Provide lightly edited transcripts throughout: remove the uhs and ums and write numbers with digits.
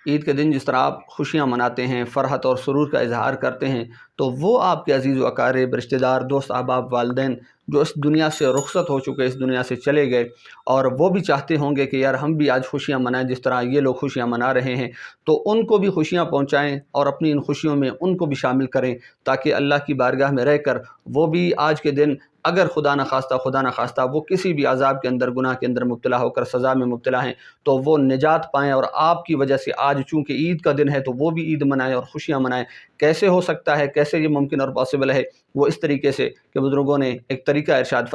عید کے دن جس طرح آپ خوشیاں مناتے ہیں، فرحت اور سرور کا اظہار کرتے ہیں، تو وہ آپ کے عزیز و اقارب، رشتہ دار، دوست احباب، والدین جو اس دنیا سے رخصت ہو چکے، اس دنیا سے چلے گئے، اور وہ بھی چاہتے ہوں گے کہ یار ہم بھی آج خوشیاں منائیں جس طرح یہ لوگ خوشیاں منا رہے ہیں، تو ان کو بھی خوشیاں پہنچائیں اور اپنی ان خوشیوں میں ان کو بھی شامل کریں، تاکہ اللہ کی بارگاہ میں رہ کر وہ بھی آج کے دن اگر خدا نہ خواستہ وہ کسی بھی عذاب کے اندر، گناہ کے اندر مبتلا ہو کر سزا میں مبتلا ہیں، تو وہ نجات پائیں، اور آپ کی وجہ سے آج چونکہ عید کا دن ہے تو وہ بھی عید منائیں اور خوشیاں منائیں۔ کیسے ہو سکتا ہے، کیسے یہ ممکن اور پاسبل ہے؟ وہ اس طریقے سے کہ بزرگوں نے ایک طریقہ ارشاد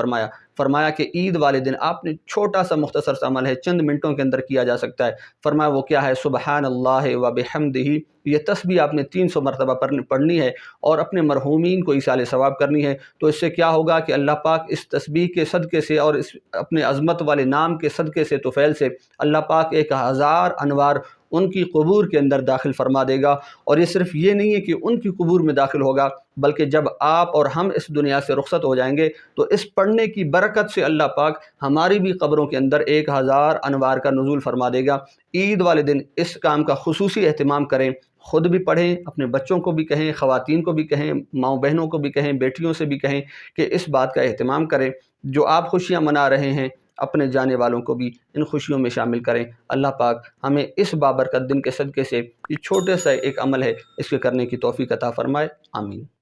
فرمایا کہ عید والے دن آپ نے چھوٹا سا مختصر سا عمل ہے، چند منٹوں کے اندر کیا جا سکتا ہے۔ فرمایا وہ کیا ہے؟ سبحان اللہ و بحمدہ، یہ تسبیح آپ نے 300 مرتبہ پڑھنی ہے اور اپنے مرحومین کو ایصال ثواب کرنی ہے۔ تو اس سے کیا ہوگا کہ اللہ پاک اس تسبیح کے صدقے سے اور اس اپنے عظمت والے نام کے صدقے سے، طفیل سے، اللہ پاک 1000 انوار ان کی قبور کے اندر داخل فرما دے گا۔ اور یہ صرف یہ نہیں ہے کہ ان کی قبور میں داخل ہوگا، بلکہ جب آپ اور ہم اس دنیا سے رخصت ہو جائیں گے تو اس پڑھنے کی برکت سے اللہ پاک ہماری بھی قبروں کے اندر 1000 انوار کا نزول فرما دے گا۔ عید والے دن اس کام کا خصوصی اہتمام کریں، خود بھی پڑھیں، اپنے بچوں کو بھی کہیں، خواتین کو بھی کہیں، ماؤں بہنوں کو بھی کہیں، بیٹیوں سے بھی کہیں کہ اس بات کا اہتمام کریں، جو آپ خوشیاں منا رہے ہیں اپنے جانے والوں کو بھی ان خوشیوں میں شامل کریں۔ اللہ پاک ہمیں اس بابرکت دن کے صدقے سے یہ چھوٹے سا ایک عمل ہے، اس کے کرنے کی توفیق عطا فرمائے۔ آمین۔